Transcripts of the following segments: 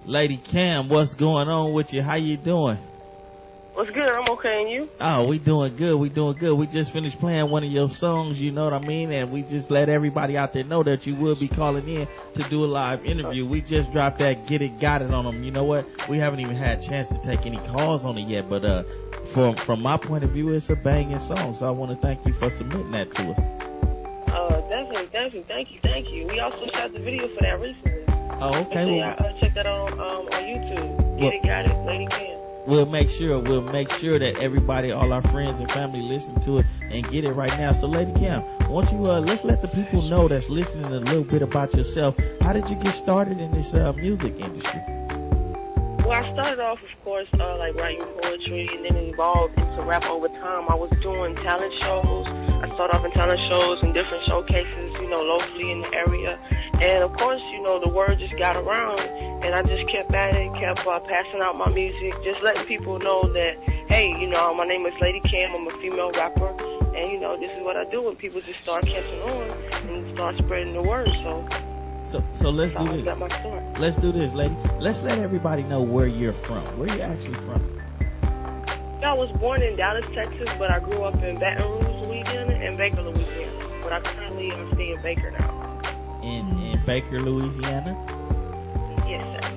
Lady Cam, what's going on with you? How you doing? What's good? I'm okay, and you? Oh, we doing good. We just finished playing one of your songs, you know what I mean? And we just let everybody out there know that you will be calling in to do a live interview. We just dropped that Get It, Got It on them. You know what? We haven't even had a chance to take any calls on it yet, but from my point of view, it's a banging song. So I want to thank you for submitting that to us. Definitely. Thank you. We also shot the video for that recently. Oh, okay. I checked that on YouTube. Get It, Got It, Lady Cam. We'll make sure that everybody, all our friends and family, listen to it and get it right now. So, Lady Cam, won't you let's let the people know that's listening a little bit about yourself. How did you get started in this music industry? Well, I started off, of course, like writing poetry, and then it evolved into rap over time. I was doing talent shows. I started off in talent shows and different showcases, locally in the area. And of course, the word just got around, and I just kept at it, kept passing out my music, just letting people know that, hey, my name is Lady Cam, I'm a female rapper, and this is what I do, and people just start catching on and start spreading the word. So let's do this. Got my story. Let's do this, lady. Let's let everybody know where you're from. Where you actually from? I was born in Dallas, Texas, but I grew up in Baton Rouge, Louisiana, and Baker, Louisiana. But I currently stay in Baker now. In Baker, Louisiana? Yes, sir.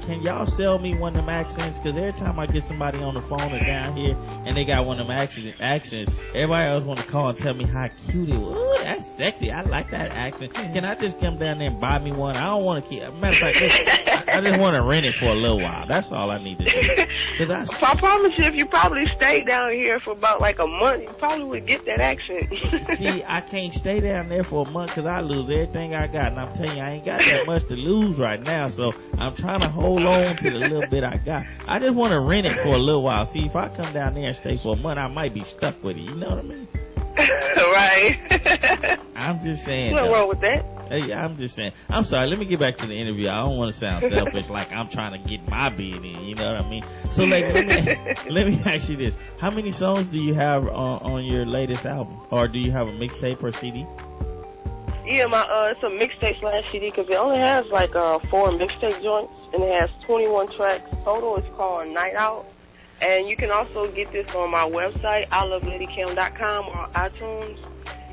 Can y'all sell me one of them accents? Because every time I get somebody on the phone or down here and they got one of them accents, everybody else want to call and tell me how cute it was. Ooh, that's sexy. I like that accent. Can I just come down there and buy me one? I don't want to keep. Matter of fact, I just want to rent it for a little while. That's all I need to do. I promise you, if you probably stayed down here for about like a month, you probably would get that accent. See, I can't stay down there for a month because I lose everything I got. And I'm telling you, I ain't got that much to lose right now. So I'm trying to hold on to the little bit I got. I just want to rent it for a little while. See, if I come down there and stay for a month, I might be stuck with it. You know what I mean? Right. I'm just saying. Nothing wrong with that. Hey, I'm just saying. I'm sorry. Let me get back to the interview. I don't want to sound selfish, like I'm trying to get my bid in. You know what I mean? So, let me ask you this: how many songs do you have on your latest album, or do you have a mixtape or CD? Yeah, it's a mixtape / CD because it only has like 4 mixtape joints, and it has 21 tracks total. It's called Night Out. And you can also get this on my website, iloveladycam.com, or on iTunes.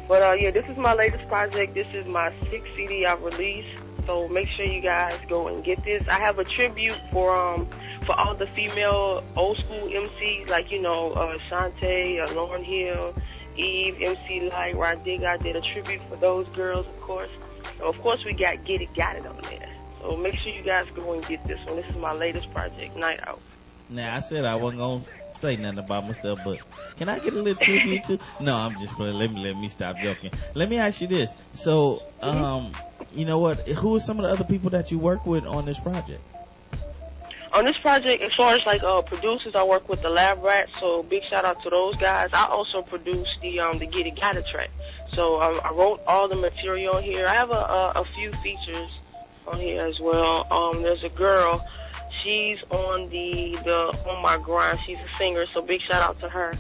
But this is my latest project. This is my 6th CD I've released. So make sure you guys go and get this. I have a tribute for all the female old school MCs, like Shantae, Lauryn Hill, Eve, MC Light, Rodiga. I did a tribute for those girls, of course. So of course, we got Get It, Got It on there. So make sure you guys go and get this one. This is my latest project, Night Out. Now, I said I wasn't going to say nothing about myself, but can I get a little tribute too? No, I'm just playing. Let me stop joking. Let me ask you this. So, you know what? Who are some of the other people that you work with on this project? On this project, as far as producers, I work with the Lab Rats, so big shout out to those guys. I also produced the Get It, Got It track. So I wrote all the material on here. I have a few features on here as well. There's a girl. She's on the On My Grind. She's a singer, so big shout out to her.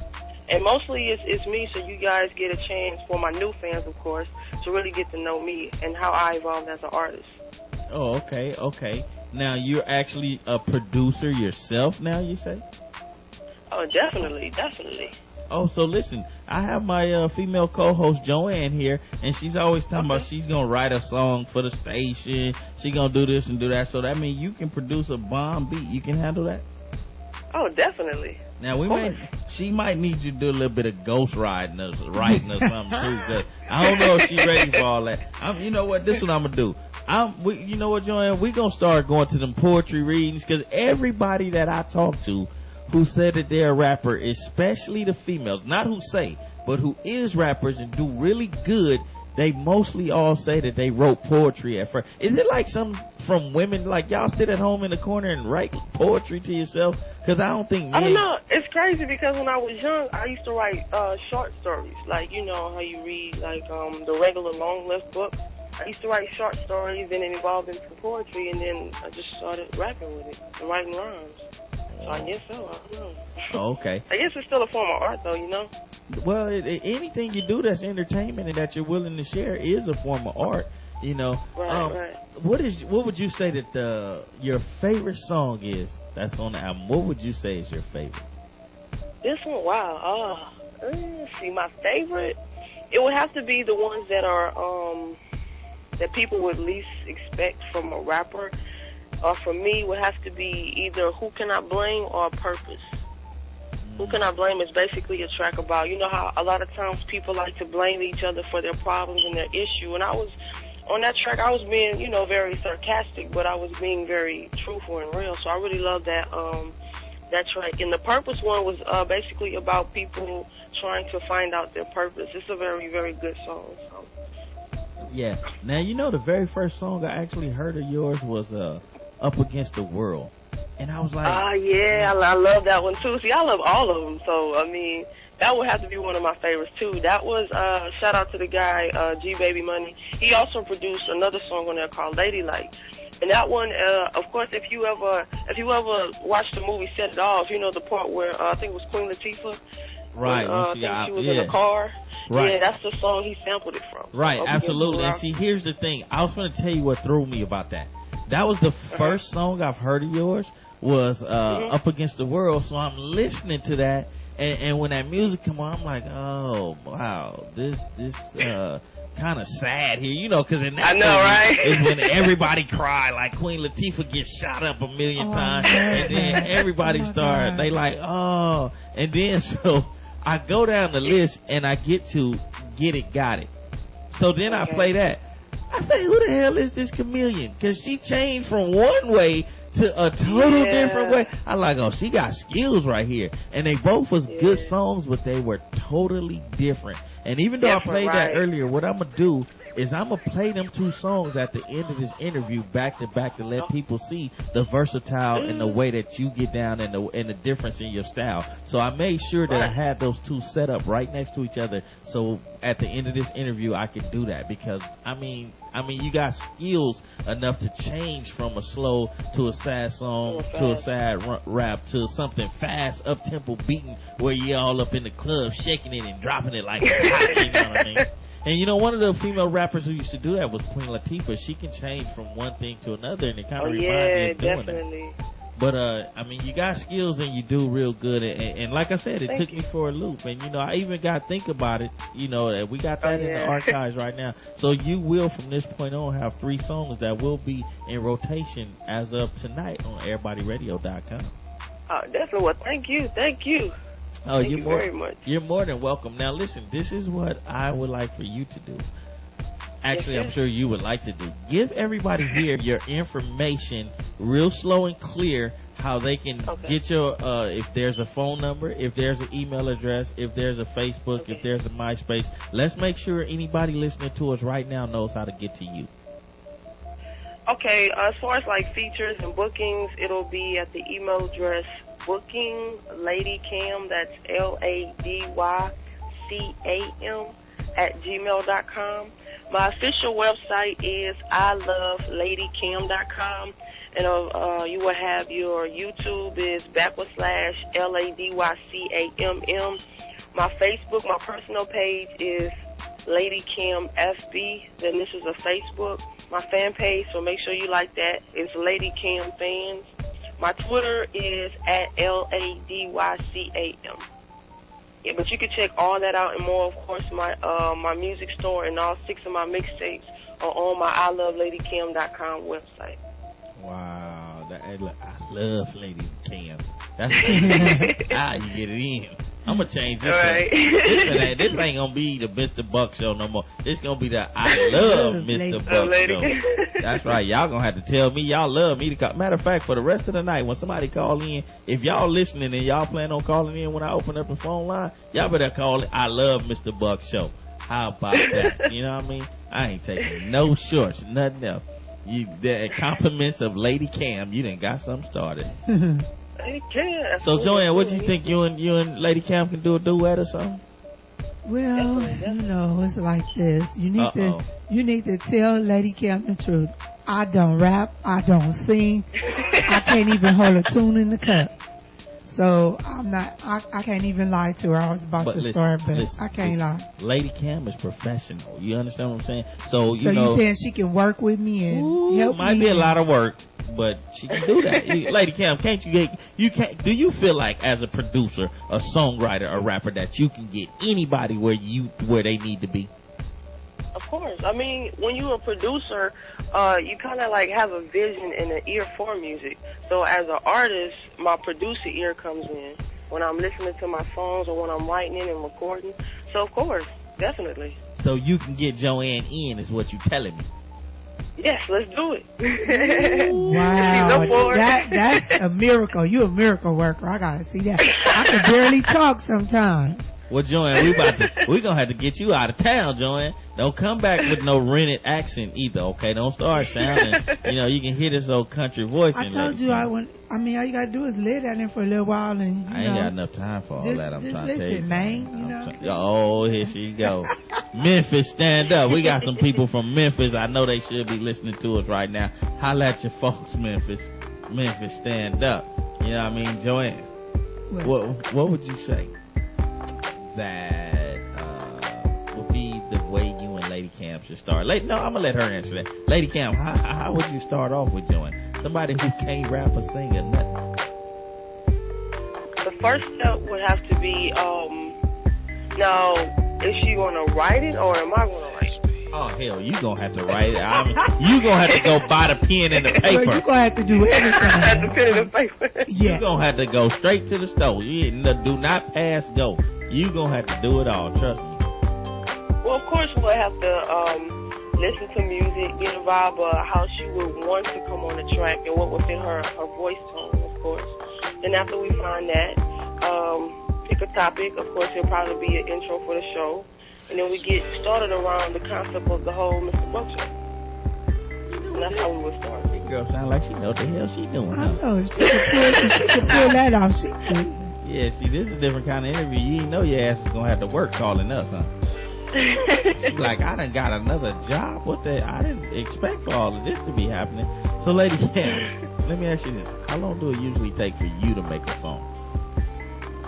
And mostly it's me, so you guys get a chance, for my new fans, of course, to really get to know me and how I evolved as an artist. Oh, okay. Now, you're actually a producer yourself now, you say? Oh, definitely. Oh, so listen, I have my female co-host Joanne here, and she's always talking about she's going to write a song for the station. She's going to do this and do that. So that means you can produce a bomb beat. You can handle that? Oh, definitely. Now, she might need you to do a little bit of ghost writing or something too. Cause I don't know if she's ready for all that. You know what? This is what I'm going to do. You know what, Joanne? We're going to start going to them poetry readings, because everybody that I talk to who said that they're a rapper, especially the females, not who say, but who is rappers and do really good, they mostly all say that they wrote poetry at first. Is it like some from women, like y'all sit at home in the corner and write poetry to yourself? Because I don't think men... I don't know. It's crazy because when I was young, I used to write short stories. Like, how you read like the regular long left book. I used to write short stories, and it evolved into poetry, and then I just started rapping with it and writing rhymes. So I guess so. I don't know. Oh, okay. I guess it's still a form of art, though, Well, anything you do that's entertainment and that you're willing to share is a form of art. You know, Right. What would you say that your favorite song is that's on the album? What would you say is your favorite? This one, wow. Let's see, my favorite. It would have to be the ones that are that people would least expect from a rapper. For me, would have to be either Who Can I Blame or Purpose. Who Can I Blame is basically a track about, you know how a lot of times people like to blame each other for their problems and their issue. And I was, on that track, I was being, you know, very sarcastic, but I was being very truthful and real. So I really love that that track. And the Purpose one was basically about people trying to find out their purpose. It's a very, very good song. So. Yeah. Now, you know, the very first song I actually heard of yours was Up Against the World. And I was like... yeah, I love that one too. See, I love all of them. So, I mean, that would have to be one of my favorites too. That was, shout out to the guy, G Baby Money. He also produced another song on there called Ladylike. And that one, of course, if you ever watched the movie Set It Off, you know the part where, I think it was Queen Latifah. Right. When, she was in the car. Right. Yeah, that's the song he sampled it from. Right, absolutely. And see, here's the thing. I was going to tell you what threw me about that. That was the first song I've heard of yours was Up Against the World. So I'm listening to that. And when that music come on, I'm like, oh, wow, this kind of sad here, you know, because in that right? is when everybody cried, like Queen Latifah gets shot up a million times, and then everybody started, they like, oh, and then so I go down the list and I get to Get It, Got It. So then I play that. I say, who the hell is this Chameleon? Because she changed from one way to a total different way. I like, oh, she got skills right here. And they both was good songs, but they were totally different. And even though I played that earlier, what I'm going to do is I'm going to play them two songs at the end of this interview back to back to let people see the versatile and the way that you get down and the difference in your style. So I made sure that I had those two set up right next to each other. So at the end of this interview, I could do that because, I mean, you got skills enough to change from a slow to a sad song to a sad rap to something fast, up-tempo beating where you all up in the club shaking it and dropping it like it's hot, you know what I mean? And you know, one of the female rappers who used to do that was Queen Latifah. She can change from one thing to another, and it kind of reminds me of doing that. But I mean, you got skills and you do real good. And like I said, it took me for a loop. And you know, I even got to think about it. You know, we got that in the archives right now. So you will, from this point on, have 3 songs that will be in rotation as of tonight on everybodyradio.com. Oh, definitely. Well, thank you. Oh, Thank you very much. You're more than welcome. Now, listen, this is what I would like for you to do. Actually, I'm sure you would like to do. Give everybody here your information real slow and clear, how they can get your, if there's a phone number, if there's an email address, if there's a Facebook, if there's a MySpace. Let's make sure anybody listening to us right now knows how to get to you. Okay, as far as like features and bookings, it'll be at the email address bookingladycam, that's LADYCAM @gmail.com. My official website is iloveladycam.com, and you will have your YouTube is /LADYCAMM. My Facebook, my personal page is Lady Cam FB. Then this is a Facebook. My fan page, so make sure you like that. It's Lady Cam Fans. My Twitter is @LADYCAM. Yeah, but you can check all that out and more. Of course, my music store and all 6 of my mixtapes are on my iloveladycam.com website. Wow, I love Lady Cam. That's how you get it in. I'm gonna change this. Right. This ain't gonna be the Mr. Buck show no more. This gonna be the I love Mr. Buck show. That's right. Y'all gonna have to tell me y'all love me to call. Matter of fact, for the rest of the night, when somebody call in, if y'all listening and y'all plan on calling in when I open up the phone line, y'all better call it I love Mr. Buck show. How about that? You know what I mean? I ain't taking no shorts, nothing else. The compliments of Lady Cam, you done got something started. Lady Cam. So Joanne, what you think you and Lady Cam can do a duet or something? Well, you know, it's like this. You need to tell Lady Cam the truth. I don't rap. I don't sing. I can't even hold a tune in the cup. So I can't even lie to her. I was about to start, but I can't lie. Lady Cam is professional. You understand what I'm saying? So you saying she can work with me and help me? Might be a lot of work, but she can do that. Lady Cam, can't you can't, do you feel like as a producer, a songwriter, a rapper that you can get anybody where they need to be? Of course. I mean, when you're a producer, you kind of like have a vision and an ear for music. So as an artist, my producer ear comes in when I'm listening to my songs or when I'm writing in and recording. So of course, definitely. So you can get Joanne in is what you're telling me. Yes, let's do it. Wow, that's a miracle. You a miracle worker. I gotta see that. I can barely talk sometimes. Well, Joanne, we gonna have to get you out of town, Joanne. Don't come back with no rented accent either, okay? Don't start sounding, you can hear this old country voice. I told you all you gotta do is live down there for a little while and, I ain't got enough time for all that. I'm trying to tell you. Man, Oh, here she go. Memphis, stand up. We got some people from Memphis. I know they should be listening to us right now. Holla at your folks, Memphis. Memphis, stand up. You know what I mean, Joanne? What would you say that would be the way you and Lady Cam should start? No, I'm gonna let her answer that. Lady Cam, how would you start off with Joanne? Somebody who can't rap or sing or nothing. The first step would have to be, now, is she gonna write it or am I gonna write it? Oh, hell, you gonna have to write it. You gonna have to go buy the pen and the paper. You gonna have to do everything. The pen and the paper. Yeah. You gonna have to go straight to the store. You do not pass go. You gonna have to do it all, trust me. Well, of course we'll have to listen to music, get a vibe of how she would want to come on the track and what would fit her voice tone, of course. Then after we find that, pick a topic. Of course, it'll probably be an intro for the show. And then we get started around the concept of the whole Mr. Buck show. And that's how we would start. This girl sound like she know what the hell she doing. I know. She can pull that off. She can. Yeah, see, this is a different kind of interview. You ain't know your ass is gonna have to work calling us, huh? She's like, I done got another job. I didn't expect for all of this to be happening. So, Lady Cam, let me ask you this. How long do it usually take for you to make a song?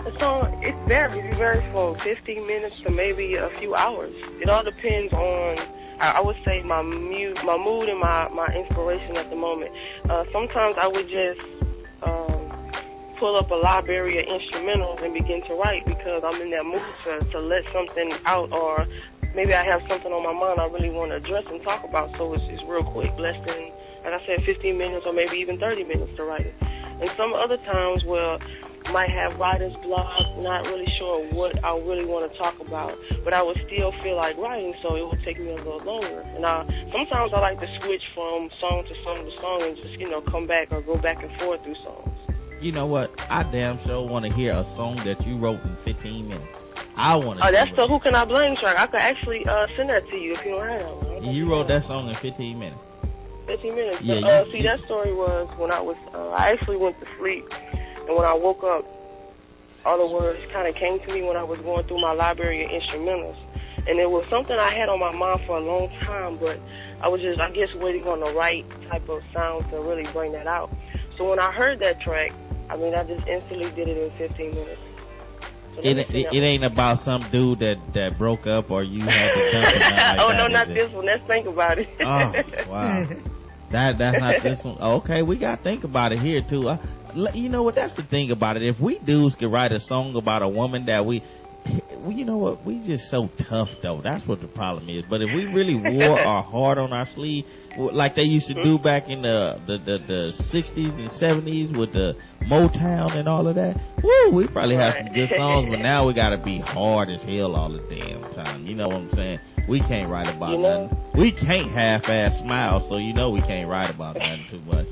A song, it varies from 15 minutes to maybe a few hours. It all depends on, I would say, my mood and my inspiration at the moment. Sometimes I would just pull up a library of instrumentals and begin to write because I'm in that mood to let something out, or maybe I have something on my mind I really want to address and talk about, so it's real quick, less than, like I said, 15 minutes or maybe even 30 minutes to write it. And some other times, might have writer's block, not really sure what I really want to talk about, but I would still feel like writing, so it would take me a little longer. And sometimes I like to switch from song to song to song and just, come back or go back and forth through songs. You know what? I damn sure want to hear a song that you wrote in 15 minutes. I want to. Oh, that's the Who Can I Blame track. I could actually send that to you if you don't have that one. You wrote that song in 15 minutes. 15 minutes. Yeah, see, that story was when I actually went to sleep, and when I woke up, all the words kind of came to me when I was going through my library of instrumentals. And it was something I had on my mind for a long time, but I was just, I guess, waiting on the right type of sound to really bring that out. So when I heard that track, I just instantly did it in 15 minutes. So it ain't about some dude that broke up or you had to dump him like oh, that, no, not this one. Let's think about it. Oh, wow. That's not this one. Okay, we got to think about it here, too. You know what? That's the thing about it. If we dudes could write a song about a woman that you know what? We just so tough, though. That's what the problem is. But if we really wore our heart on our sleeve, like they used to do back in the 60s and 70s with the Motown and all of that, we probably have some good songs, but now we gotta be hard as hell all the damn time. You know what I'm saying? We can't write about nothing. We can't half-ass smile, so you know we can't write about nothing too much.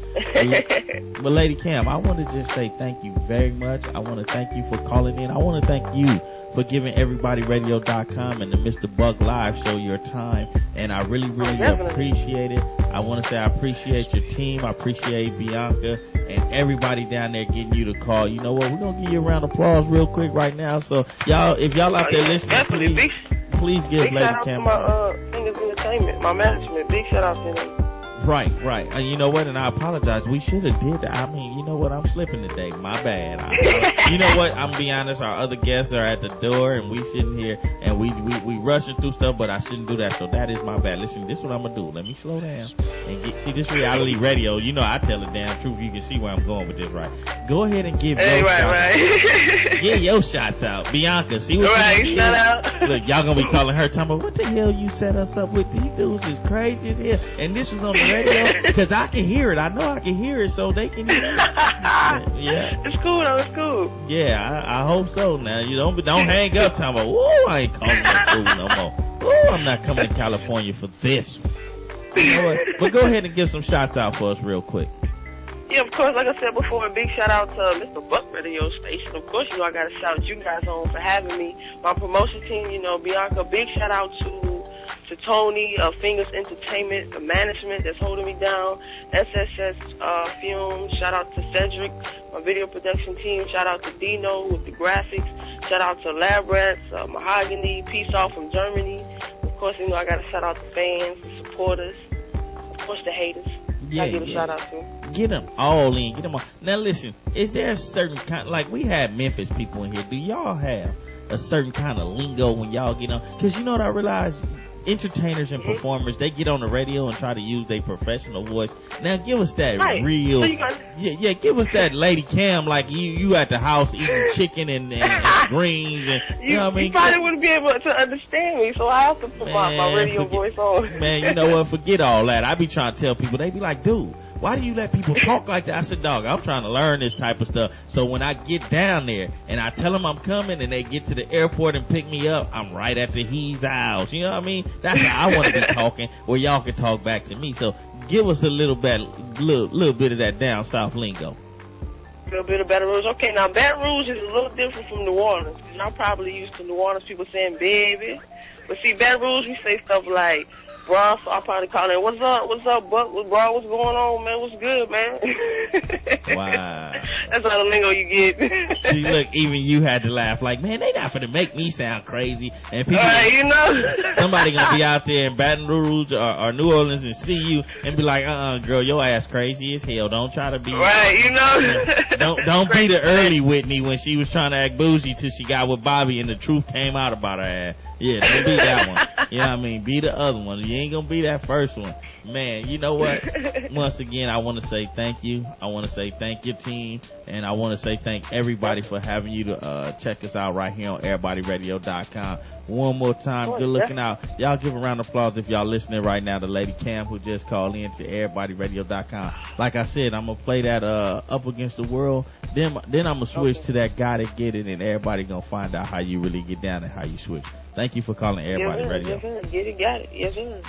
But Lady Cam, I want to just say thank you very much. I want to thank you for calling in. I want to thank you for giving EverybodyRadio.com and the Mr. Buck Live show your time, and I really appreciate it. I want to say I appreciate your team. I appreciate Bianca and everybody down there getting you to call. You know what? We're gonna give you a round of applause real quick right now. So if y'all out there listening, please give Lady Cam. Big shout out to my Singers Entertainment, my management. Big shout out to them. Right. And you know what? And I apologize. We should have did that. I mean, you know what? I'm slipping today. My bad. You know what? I'm be honest. Our other guests are at the door, and we sitting here, and we rushing through stuff, but I shouldn't do that. So that is my bad. Listen, this is what I'm gonna do. Let me slow down and see this reality radio. You know, I tell the damn truth. You can see where I'm going with this, right? Go ahead and give your shots out. Give your shots out, Bianca. See what shout out. Look, y'all gonna be calling her, talking about what the hell you set us up with? These dudes is crazy as hell, and this was on the radio because I can hear it. I know I can hear it, so they can hear it. Yeah, it's cool though. It's cool. Yeah, I hope so. Now you don't hang up talking about, "Ooh, I ain't calling that cool no more. Ooh, I'm not coming to California for this." You know what? But go ahead and give some shots out for us real quick. Yeah, of course, like I said before, a big shout out to Mr. Buck Radio Station. Of course, you know, I got to shout you guys on for having me. My promotion team, you know, Bianca, big shout out to Tony, Fingers Entertainment, the management that's holding me down, SSS Film, shout out to Cedric, my video production team, shout out to Dino with the graphics, shout out to Lab Rats, Mahogany, Peace Off from Germany. Of course, you know, I got to shout out the fans, the supporters, of course, the haters. I give a shout out to. Get them all in. Get them all. Now listen, is there a certain kind, like we have Memphis people in here, do y'all have a certain kind of lingo when y'all get on? Because you know what I realize? Entertainers and performers, they get on the radio and try to use their professional voice. Now give us that real, so give us that Lady Cam, like you at the house eating chicken and greens, and you know what I mean? You probably wouldn't be able to understand me, so I have to put my radio voice on. Man, you know what? Forget all that. I be trying to tell people, they be like, dude, why do you let people talk like that? I said, dog, I'm trying to learn this type of stuff. So when I get down there and I tell them I'm coming and they get to the airport and pick me up, I'm right at his house. You know what I mean? That's how I want to be talking, where y'all can talk back to me. So give us a little bit of that down south lingo. A little bit of Baton Rouge. Okay, now Baton Rouge is a little different from New Orleans. Y'all probably used to New Orleans people saying baby. But see, Baton Rouge, we say stuff like, bro, so I'll probably call it, what's up, Buck, bro, what's going on, man, what's good, man? Wow. That's all the lingo you get. See, look, even you had to laugh, like, man, they not finna make me sound crazy. And people, you know, somebody gonna be out there in Baton Rouge or New Orleans and see you and be like, girl, your ass crazy as hell. Don't try to be, right, you know. Don't be the early Whitney when she was trying to act bougie till she got with Bobby and the truth came out about her ass. Yeah, don't be that one. You know what I mean? Be the other one. You ain't gonna be that first one. Man, you know what? Once again, I want to say thank you. I want to say thank your team. And I want to say thank everybody for having you to check us out right here on everybodyradio.com. One more time, good looking out. Y'all give a round of applause if y'all listening right now to Lady Cam, who just called in to everybodyradio.com. Like I said, I'm going to play that Up Against the World. Then I'm going to switch to that Gotta Get It, and everybody going to find out how you really get down and how you switch. Thank you for calling Everybody Radio. Yes, sir. Get it, got it. Yes, sir.